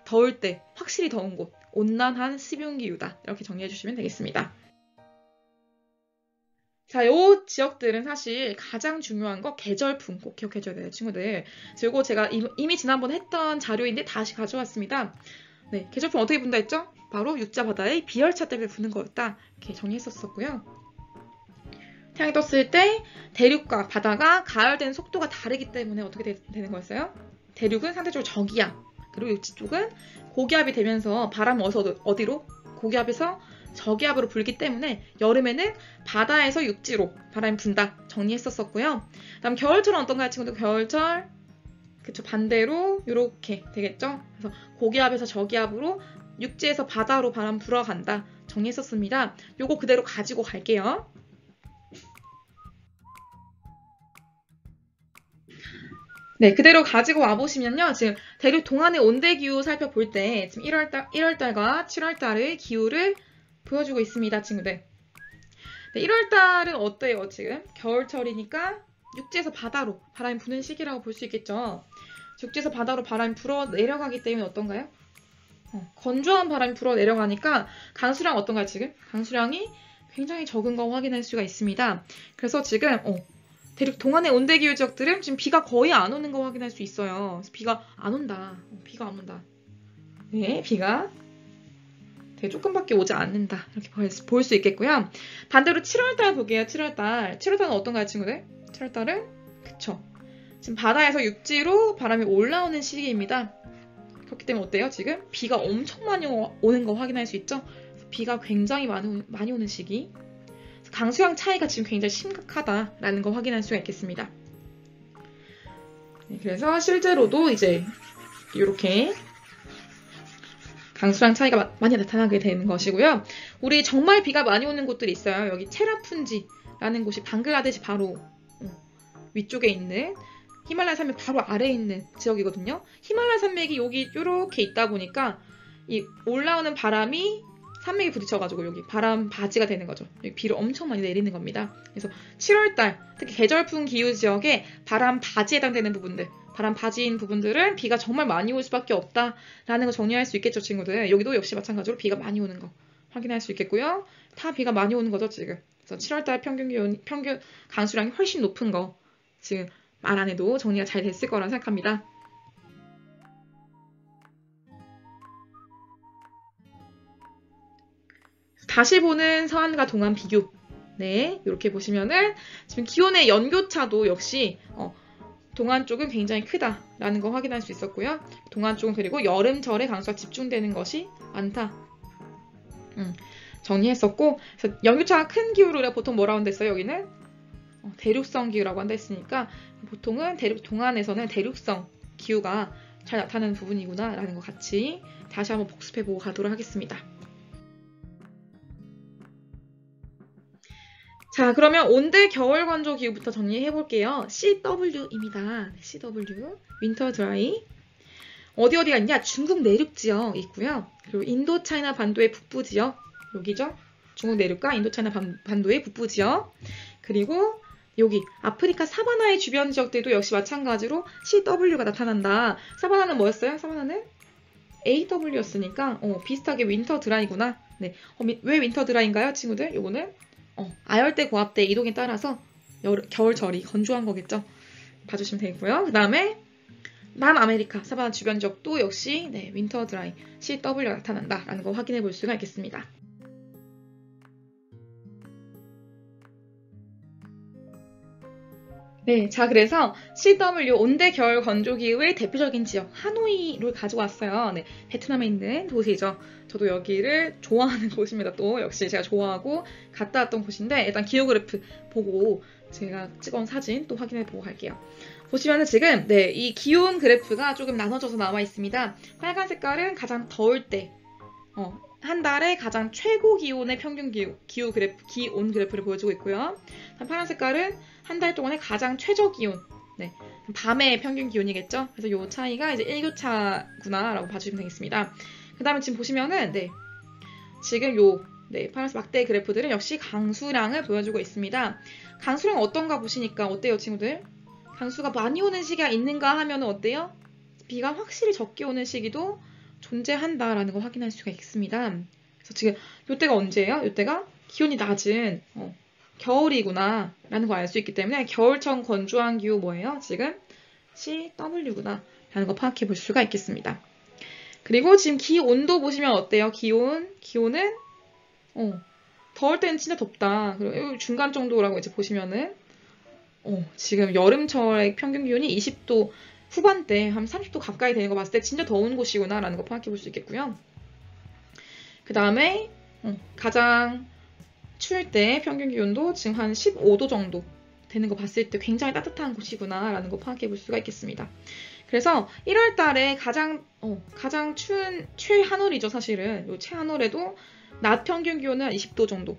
더울 때, 확실히 더운 곳, 온난한 시뷴 기후다. 이렇게 정리해 주시면 되겠습니다. 자, 요 지역들은 사실 가장 중요한 거 계절풍 꼭 기억해줘야 돼요, 친구들. 그리고 제가 이미 지난번에 했던 자료인데 다시 가져왔습니다. 네, 계절풍 어떻게 분다 했죠? 바로 육자 바다의 비열차 때문에 부는 거였다. 이렇게 정리했었고요. 태양이 떴을 때 대륙과 바다가 가열되는 속도가 다르기 때문에 어떻게 되는 거였어요? 대륙은 상대적으로 적이야. 그리고 육지 쪽은 고기압이 되면서 바람이 어디로? 고기압에서 저기압으로 불기 때문에 여름에는 바다에서 육지로 바람이 분다 정리했었고요. 그다음 겨울철은 어떤가요, 친구들? 겨울철 그쵸, 반대로 이렇게 되겠죠. 그래서 고기압에서 저기압으로 육지에서 바다로 바람 불어간다 정리했었습니다. 요거 그대로 가지고 갈게요. 네, 그대로 가지고 와보시면요. 지금 대륙 동안의 온대기후 살펴볼 때 지금 1월달과 7월달의 기후를 보여주고 있습니다, 친구들. 네, 1월달은 어때요, 지금? 겨울철이니까 육지에서 바다로 바람이 부는 시기라고 볼 수 있겠죠. 육지에서 바다로 바람이 불어 내려가기 때문에 어떤가요? 건조한 바람이 불어 내려가니까 강수량 어떤가요, 지금? 강수량이 굉장히 적은 거 확인할 수가 있습니다. 그래서 지금 대륙 동안의 온대기후 지역들은 지금 비가 거의 안 오는 거 확인할 수 있어요. 그래서 비가 안 온다. 비가 안 온다. 네, 비가 되게 조금밖에 오지 않는다. 이렇게 볼 수 있겠고요. 반대로 7월달 볼게요. 7월달. 7월달은 어떤가요, 친구들? 7월달은 그쵸. 지금 바다에서 육지로 바람이 올라오는 시기입니다. 그렇기 때문에 어때요? 지금 비가 엄청 많이 오는 거 확인할 수 있죠? 비가 굉장히 많이 오는 시기. 강수량 차이가 지금 굉장히 심각하다라는 거 확인할 수가 있겠습니다. 네, 그래서 실제로도 이제 이렇게 강수량 차이가 많이 나타나게 되는 것이고요. 우리 정말 비가 많이 오는 곳들이 있어요. 여기 체라푼지라는 곳이 방글라데시 바로 위쪽에 있는 히말라야 산맥 바로 아래에 있는 지역이거든요. 히말라야 산맥이 여기 이렇게 있다 보니까 이 올라오는 바람이 산맥에 부딪혀가지고 여기 바람 바지가 되는 거죠. 여기 비를 엄청 많이 내리는 겁니다. 그래서 7월달 특히 계절풍 기후 지역에 바람 바지에 해당되는 부분들, 바람 바지인 부분들은 비가 정말 많이 올 수밖에 없다라는 거 정리할 수 있겠죠, 친구들. 여기도 역시 마찬가지로 비가 많이 오는 거 확인할 수 있겠고요. 다 비가 많이 오는 거죠, 지금. 그래서 7월달 평균 강수량이 훨씬 높은 거 지금 말 안 해도 정리가 잘 됐을 거라 생각합니다. 다시 보는 서안과 동안 비교. 네, 이렇게 보시면은 지금 기온의 연교차도 역시 동안 쪽은 굉장히 크다라는 거 확인할 수 있었고요. 동안 쪽은 그리고 여름철에 강수가 집중되는 것이 많다. 정리했었고, 그래서 연교차가 큰 기후를 우리가 보통 뭐라고 한다 했어요? 여기는 대륙성 기후라고 한다 했으니까 보통은 대륙 동안에서는 대륙성 기후가 잘 나타나는 부분이구나 라는 거 같이 다시 한번 복습해보고 가도록 하겠습니다. 자, 그러면 온대 겨울 건조 기후부터 정리해 볼게요. CW입니다. CW, 윈터 드라이. 어디가 있냐? 중국 내륙 지역 있고요. 그리고 인도 차이나 반도의 북부 지역, 여기죠? 중국 내륙과 인도 차이나 반도의 북부 지역. 그리고 여기 아프리카 사바나의 주변 지역들도 역시 마찬가지로 CW가 나타난다. 사바나는 뭐였어요? 사바나는 AW였으니까 비슷하게 윈터 드라이구나. 네. 왜 윈터 드라이인가요, 친구들? 요거는 아열대 고압대 이동에 따라서 겨울철이 건조한 거겠죠. 봐주시면 되고요. 그 다음에 남아메리카 사바나 주변 지역도 역시 윈터 드라이 CW가 나타난다라는 거 확인해 볼 수가 있겠습니다. 네, 자 그래서 CW 온대 겨울 건조 기후의 대표적인 지역 하노이를 가지고 왔어요. 네, 베트남에 있는 도시죠. 저도 여기를 좋아하는 곳입니다. 또 역시 제가 좋아하고 갔다 왔던 곳인데 일단 기후 그래프 보고 제가 찍어온 사진 또 확인해 보고 갈게요. 보시면은 지금 이 기온 그래프가 조금 나눠져서 나와 있습니다. 빨간 색깔은 가장 더울 때 한 달에 가장 최고 기온의 평균 기온 그래프를 보여주고 있고요. 파란 색깔은 한 달 동안의 가장 최저 기온, 밤의 평균 기온이겠죠. 그래서 요 차이가 이제 일교차구나라고 봐주시면 되겠습니다. 그 다음에 지금 보시면은 지금 파란색 막대 그래프들은 역시 강수량을 보여주고 있습니다. 강수량 어떤가 보시니까 어때요, 친구들? 강수가 많이 오는 시기가 있는가 하면 어때요? 비가 확실히 적게 오는 시기도 존재한다라는 걸 확인할 수가 있습니다. 그래서 지금 이때가 언제예요? 이때가 기온이 낮은 겨울이구나 라는 걸 알 수 있기 때문에 겨울철 건조한 기후 뭐예요? 지금 CW구나 라는 거 파악해 볼 수가 있겠습니다. 그리고 지금 기온도 보시면 어때요? 기온은 더울 때는 진짜 덥다. 그리고 중간 정도라고 이제 보시면은 지금 여름철의 평균 기온이 20도 후반대 한 30도 가까이 되는 거 봤을 때 진짜 더운 곳이구나 라는 거 파악해 볼 수 있겠고요. 그 다음에 가장 추울 때 평균 기온도 지금 한 15도 정도 되는 거 봤을 때 굉장히 따뜻한 곳이구나 라는 거 파악해 볼 수가 있겠습니다. 그래서 1월 달에 가장 추운 최하늘이죠, 사실은. 요 최하늘에도 낮 평균 기온은 20도 정도.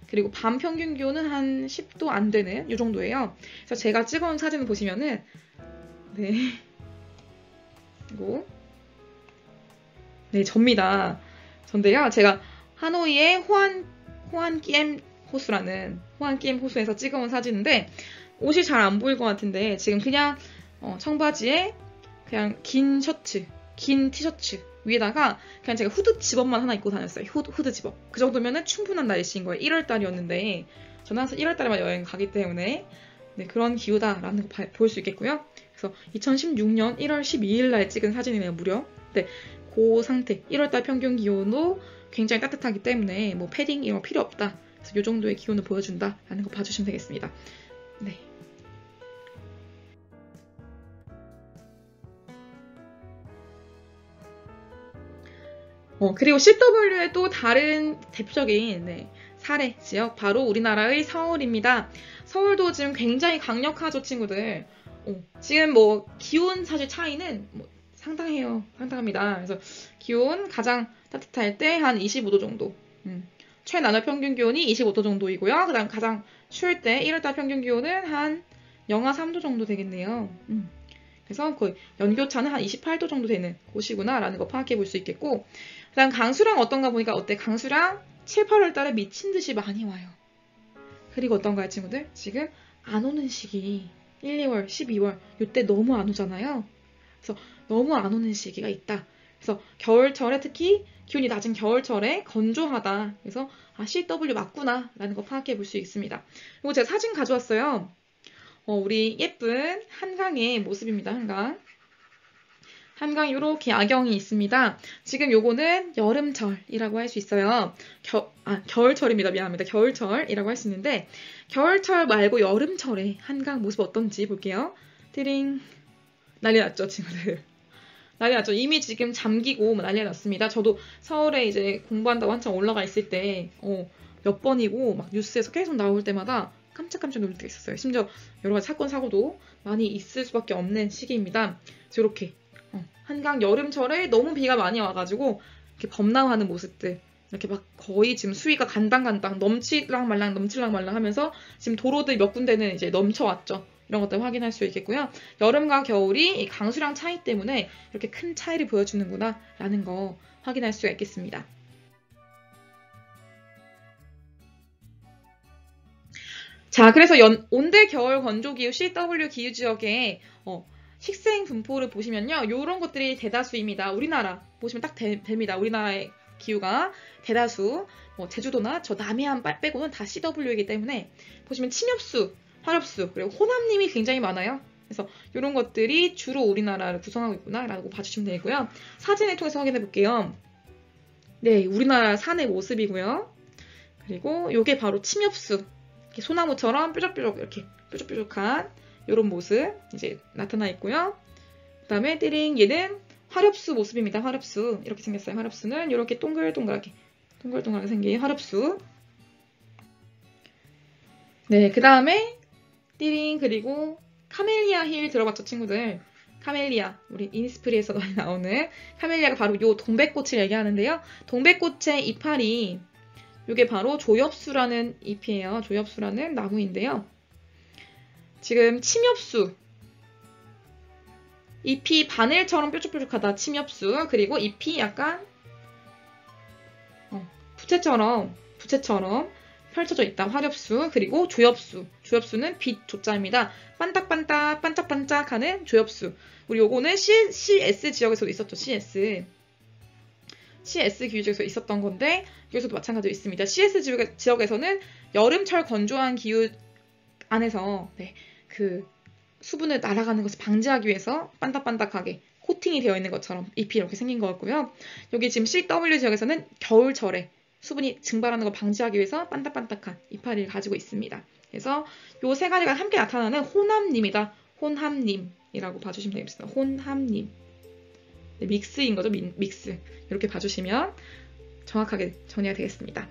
그리고 밤 평균 기온은 한 10도 안 되는 이 정도예요. 그래서 제가 찍어온 사진을 보시면은 네. 그리고 네, 접니다. 전데요. 제가 하노이의 호안끼엠 호수에서 찍어온 사진인데 옷이 잘 안 보일 것 같은데 지금 그냥 청바지에 그냥 긴 티셔츠 위에다가 그냥 제가 후드 집업만 하나 입고 다녔어요. 후드 집업. 그 정도면은 충분한 날씨인 거예요. 1월 달이었는데 저는 항상 1월 달에만 여행 가기 때문에 네, 그런 기후다라는 거 볼 수 있겠고요. 그래서 2016년 1월 12일 날 찍은 사진이네요, 무려. 네, 그 상태. 1월 달 평균 기온도 굉장히 따뜻하기 때문에 뭐 패딩 이런 거 필요 없다. 그래서 이 정도의 기온을 보여준다라는 거 봐주시면 되겠습니다. 네. 그리고 CW의 또 다른 대표적인 사례 지역 바로 우리나라의 서울입니다. 서울도 지금 굉장히 강력하죠, 친구들. 지금 뭐 기온 사실 차이는 뭐 상당합니다. 그래서 기온 가장 따뜻할 때 한 25도 정도. 최나절 평균 기온이 25도 정도이고요. 그다음 가장 추울 때 1월달 평균 기온은 한 영하 3도 정도 되겠네요. 그래서 그 연교차는 한 28도 정도 되는 곳이구나라는 거 파악해 볼 수 있겠고, 그다음 강수량 어떤가 보니까 어때? 강수량 7, 8월 달에 미친 듯이 많이 와요. 그리고 어떤가요, 친구들? 지금 안 오는 시기 1, 2월, 12월 이때 너무 안 오잖아요. 그래서 너무 안 오는 시기가 있다. 그래서 겨울철에 특히 기온이 낮은 겨울철에 건조하다. 그래서 CW 맞구나 라는 거 파악해 볼 수 있습니다. 그리고 제가 사진 가져왔어요. 우리 예쁜 한강의 모습입니다. 한강 이렇게 야경이 있습니다. 지금 요거는 여름철이라고 할 수 있어요. 겨울철입니다. 미안합니다. 겨울철이라고 할 수 있는데 겨울철 말고 여름철에 한강 모습 어떤지 볼게요. 띠링. 난리 났죠, 친구들. 난리 났죠. 이미 지금 잠기고 난리 났습니다. 저도 서울에 이제 공부한다고 한참 올라가 있을 때 몇 번이고 막 뉴스에서 계속 나올 때마다 깜짝깜짝 놀랄 때가 있었어요. 심지어 여러 가지 사건 사고도 많이 있을 수밖에 없는 시기입니다. 그래서 이렇게 한강 여름철에 너무 비가 많이 와가지고 이렇게 범람하는 모습들, 이렇게 막 거의 지금 수위가 간당간당 넘칠랑 말랑 하면서 지금 도로들 몇 군데는 이제 넘쳐왔죠. 이런 것들 확인할 수 있겠고요. 여름과 겨울이 이 강수량 차이 때문에 이렇게 큰 차이를 보여주는구나 라는 거 확인할 수가 있겠습니다. 자, 그래서 온대 겨울 건조기후 CW 기후 지역의 식생 분포를 보시면요. 이런 것들이 대다수입니다. 우리나라 보시면 딱 됩니다. 우리나라의 기후가 대다수 제주도나 저 남해안 빼고는 다 CW이기 때문에 보시면 침엽수, 화렵수, 그리고 호남님이 굉장히 많아요. 그래서 이런 것들이 주로 우리나라를 구성하고 있구나라고 봐주시면 되고요. 사진을 통해서 확인해 볼게요. 네, 우리나라 산의 모습이고요. 그리고 이게 바로 침엽수. 이렇게 소나무처럼 뾰족뾰족 이렇게 뾰족뾰족한 이런 모습 이제 나타나 있고요. 그 다음에 띠링 얘는 화렵수 모습입니다. 화렵수 이렇게 생겼어요. 화렵수는 이렇게 동글동글하게 생긴 화렵수. 네, 그 다음에 띠링 그리고 카멜리아 힐 들어봤죠, 친구들? 카멜리아, 우리 이니스프리에서 많이 나오는 카멜리아가 바로 요 동백꽃을 얘기하는데요. 동백꽃의 이파리 이게 바로 조엽수라는 잎이에요. 조엽수라는 나무인데요. 지금 침엽수, 잎이 바늘처럼 뾰족뾰족하다. 침엽수. 그리고 잎이 약간 부채처럼 펼쳐져 있다. 화렵수. 그리고 조엽수. 조엽수는 빛 조자입니다. 반짝반짝하는 조엽수. 우리 요거는 CS 지역에서도 있었죠. CS 기후지역에서 있었던 건데 여기서도 마찬가지로 있습니다. CS 지역에서는 여름철 건조한 기후 안에서 그 수분을 날아가는 것을 방지하기 위해서 반딱반딱하게 코팅이 되어 있는 것처럼 잎이 이렇게 생긴 것 같고요. 여기 지금 CW 지역에서는 겨울철에 수분이 증발하는 걸 방지하기 위해서 반딱반딱한 이파리를 가지고 있습니다. 그래서 요 세 가지가 함께 나타나는 호남님이다. 혼함님. 혼합림이라고 봐주시면 되겠습니다. 혼합림. 네, 믹스인 거죠. 믹스. 이렇게 봐주시면 정확하게 정리가 되겠습니다.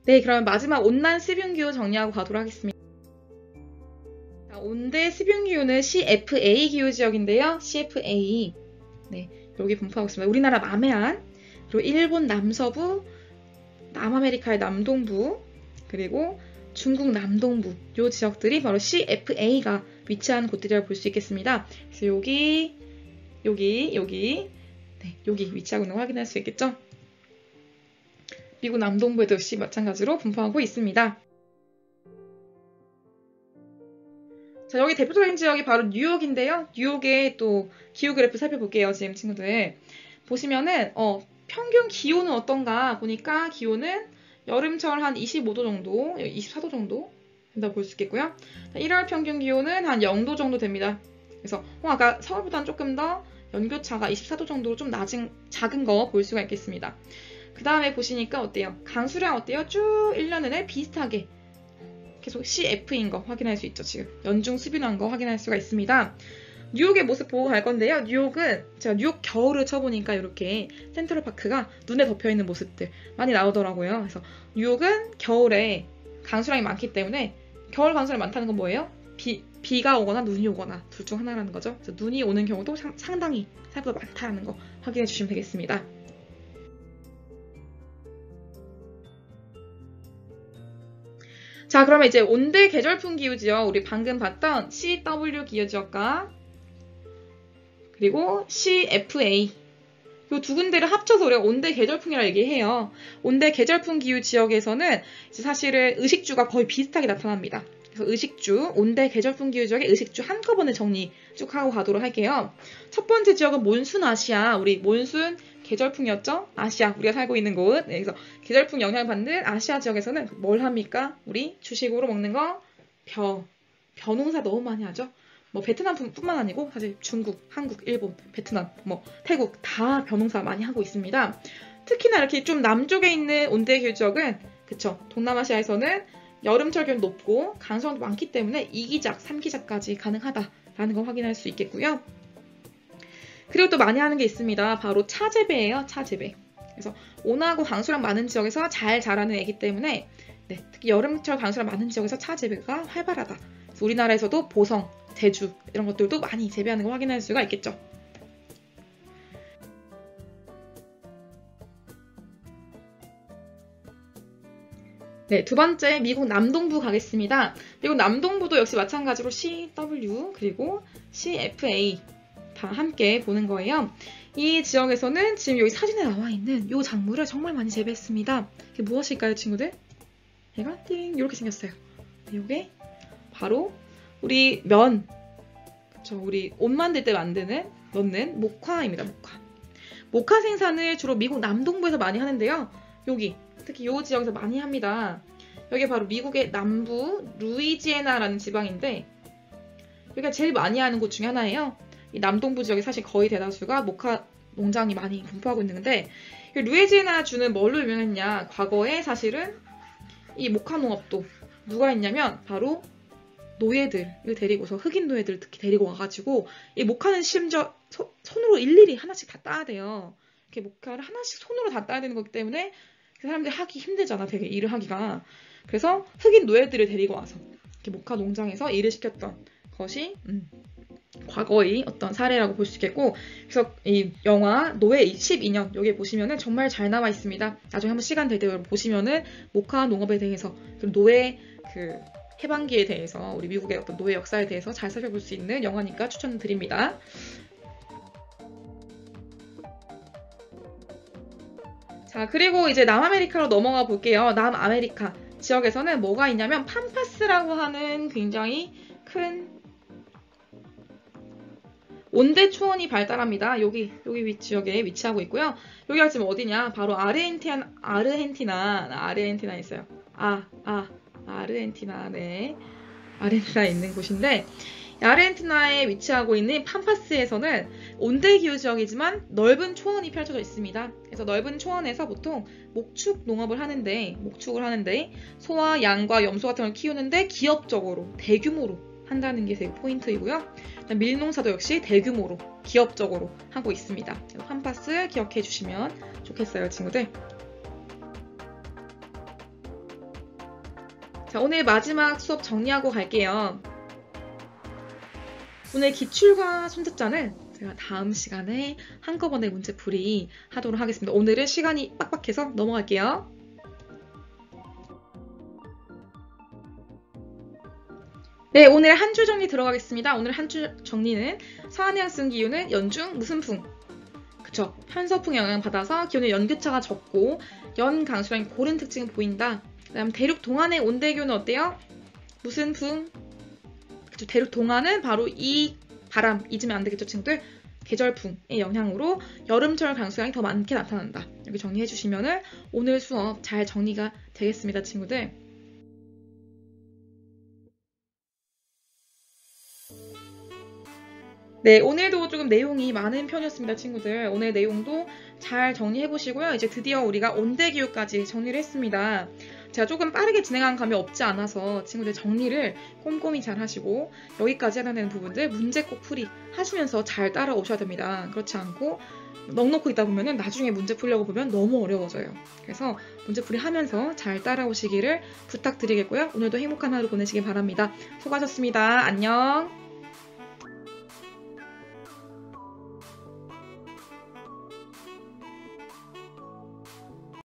네, 그럼 마지막 온난 수분기호 정리하고 가도록 하겠습니다. 자, 온대 수분기호는 CFA 기후 지역인데요. CFA. 네, 여기 분포하고 있습니다. 우리나라 남해안, 그리고 일본 남서부, 남아메리카의 남동부, 그리고 중국 남동부, 이 지역들이 바로 CFA가 위치한 곳들이라고 볼 수 있겠습니다. 그래서 여기, 네, 여기 위치하고 있는 거 확인할 수 있겠죠? 미국 남동부에도 역시 마찬가지로 분포하고 있습니다. 자, 여기 대표적인 지역이 바로 뉴욕인데요. 뉴욕의 또 기후 그래프 살펴볼게요, 지금 친구들. 보시면은 평균 기온은 어떤가 보니까 기온은 여름철 한 25도 정도, 24도 정도 된다고 볼 수 있겠고요. 1월 평균 기온은 한 0도 정도 됩니다. 그래서 아까 서울보다는 조금 더 연교차가 24도 정도로 좀 작은 거 볼 수가 있겠습니다. 그 다음에 보시니까 어때요? 강수량 어때요? 쭉 1년 내내 비슷하게 계속 CF인 거 확인할 수 있죠. 지금 연중 수빈한 거 확인할 수가 있습니다. 뉴욕의 모습 보고 갈 건데요. 뉴욕은 제가 뉴욕 겨울을 쳐보니까 이렇게 센트럴파크가 눈에 덮여있는 모습들 많이 나오더라고요. 그래서 뉴욕은 겨울에 강수량이 많기 때문에 겨울 강수량이 많다는 건 뭐예요? 비가 오거나 눈이 오거나 둘 중 하나라는 거죠. 그래서 눈이 오는 경우도 상당히 생각보다 많다는 거 확인해 주시면 되겠습니다. 자, 그러면 이제 온대 계절풍 기후지역, 우리 방금 봤던 CW 기후지역과 그리고 CFA, 이 두 군데를 합쳐서 우리가 온대 계절풍이라고 얘기해요. 온대 계절풍 기후 지역에서는 이제 사실은 의식주가 거의 비슷하게 나타납니다. 그래서 의식주, 온대 계절풍 기후 지역의 의식주 한꺼번에 정리 쭉 하고 가도록 할게요. 첫 번째 지역은 몬순 아시아, 우리 몬순 계절풍이었죠? 아시아, 우리가 살고 있는 곳. 네, 그래서 계절풍 영향을 받는 아시아 지역에서는 뭘 합니까? 우리 주식으로 먹는 거, 벼 농사 너무 많이 하죠? 뭐 베트남뿐만 아니고 사실 중국, 한국, 일본, 베트남, 뭐 태국 다 벼 농사 많이 하고 있습니다. 특히나 이렇게 좀 남쪽에 있는 온대 기후 지역은 그쵸? 동남아시아에서는 여름철 기온이 높고 강수량도 많기 때문에 2기작, 3기작까지 가능하다라는 걸 확인할 수 있겠고요. 그리고 또 많이 하는 게 있습니다. 바로 차재배예요. 차재배. 그래서 온화하고 강수량 많은 지역에서 잘 자라는 애기 때문에 네, 특히 여름철 강수량 많은 지역에서 차재배가 활발하다. 그래서 우리나라에서도 보성, 제주 이런 것들도 많이 재배하는 걸 확인할 수가 있겠죠. 네, 두 번째 미국 남동부 가겠습니다. 미국 남동부도 역시 마찬가지로 CW 그리고 CFA 다 함께 보는 거예요. 이 지역에서는 지금 여기 사진에 나와 있는 이 작물을 정말 많이 재배했습니다. 이게 무엇일까요, 친구들? 얘가 띵 이렇게 생겼어요. 이게 바로 우리 우리 옷 만들 때 넣는 목화입니다. 목화 생산을 주로 미국 남동부에서 많이 하는데요. 여기 특히 이 지역에서 많이 합니다. 여기 바로 미국의 남부 루이지애나라는 지방인데 여기가 제일 많이 하는 곳 중에 하나예요. 이 남동부 지역에 사실 거의 대다수가 목화 농장이 많이 분포하고 있는데 루이지애나 주는 뭘로 유명했냐? 과거에 사실은 이 목화 농업도 누가 했냐면 바로 노예들을 데리고서 흑인 노예들을 특히 데리고 와가지고 이 목화는 심지어 손으로 일일이 하나씩 다 따야 돼요. 이렇게 목화를 하나씩 손으로 다 따야 되는 거기 때문에 사람들이 하기 힘들잖아, 되게 일을 하기가. 그래서 흑인 노예들을 데리고 와서 이렇게 목화 농장에서 일을 시켰던 것이 과거의 어떤 사례라고 볼 수 있겠고, 그래서 이 영화 노예 12년 여기 보시면은 정말 잘 나와 있습니다. 나중에 한번 시간 될 때 여러분 보시면은 목화 농업에 대해서 그리고 노예 해방기에 대해서 우리 미국의 어떤 노예 역사에 대해서 잘 살펴볼 수 있는 영화니까 추천드립니다. 자, 그리고 이제 남아메리카로 넘어가 볼게요. 남아메리카 지역에서는 뭐가 있냐면 팜파스라고 하는 굉장히 큰 온대 초원이 발달합니다. 여기 지역에 위치하고 있고요. 여기가 지금 어디냐? 바로 아르헨티나에 있어요. 아르헨티나, 네. 아르헨티나에 있는 곳인데 아르헨티나에 위치하고 있는 팜파스에서는 온대기후 지역이지만 넓은 초원이 펼쳐져 있습니다. 그래서 넓은 초원에서 보통 목축 농업을 하는데, 소와 양과 염소 같은 걸 키우는데 기업적으로, 대규모로 한다는 게 되게 포인트이고요. 밀농사도 역시 대규모로, 기업적으로 하고 있습니다. 그래서 팜파스 기억해 주시면 좋겠어요, 친구들. 자, 오늘 마지막 수업 정리하고 갈게요. 오늘 기출과 손자자는 제가 다음 시간에 한꺼번에 문제풀이 하도록 하겠습니다. 오늘은 시간이 빡빡해서 넘어갈게요. 네, 오늘 한 줄 정리 들어가겠습니다. 오늘 한 줄 정리는 서한해양 쓴 기후는 연중 무슨 풍? 그쵸. 편서풍 영향 받아서 기온의 연교차가 적고 연 강수량이 고른 특징을 보인다. 그다음 대륙 동안의 온대기온은 어때요? 무슨 풍? 그쵸. 대륙 동안은 바로 이 바람, 잊으면 안 되겠죠, 친구들? 계절풍의 영향으로 여름철 강수량이 더 많게 나타난다. 여기 정리해 주시면 오늘 수업 잘 정리가 되겠습니다, 친구들. 네, 오늘도 조금 내용이 많은 편이었습니다, 친구들. 오늘 내용도 잘 정리해 보시고요. 이제 드디어 우리가 온대기후까지 정리를 했습니다. 제가 조금 빠르게 진행한 감이 없지 않아서 친구들 정리를 꼼꼼히 잘 하시고 여기까지 해당되는 부분들 문제 꼭 풀이 하시면서 잘 따라오셔야 됩니다. 그렇지 않고 넉넉히 있다 보면 나중에 문제 풀려고 보면 너무 어려워져요. 그래서 문제 풀이 하면서 잘 따라오시기를 부탁드리겠고요. 오늘도 행복한 하루 보내시길 바랍니다. 수고하셨습니다. 안녕.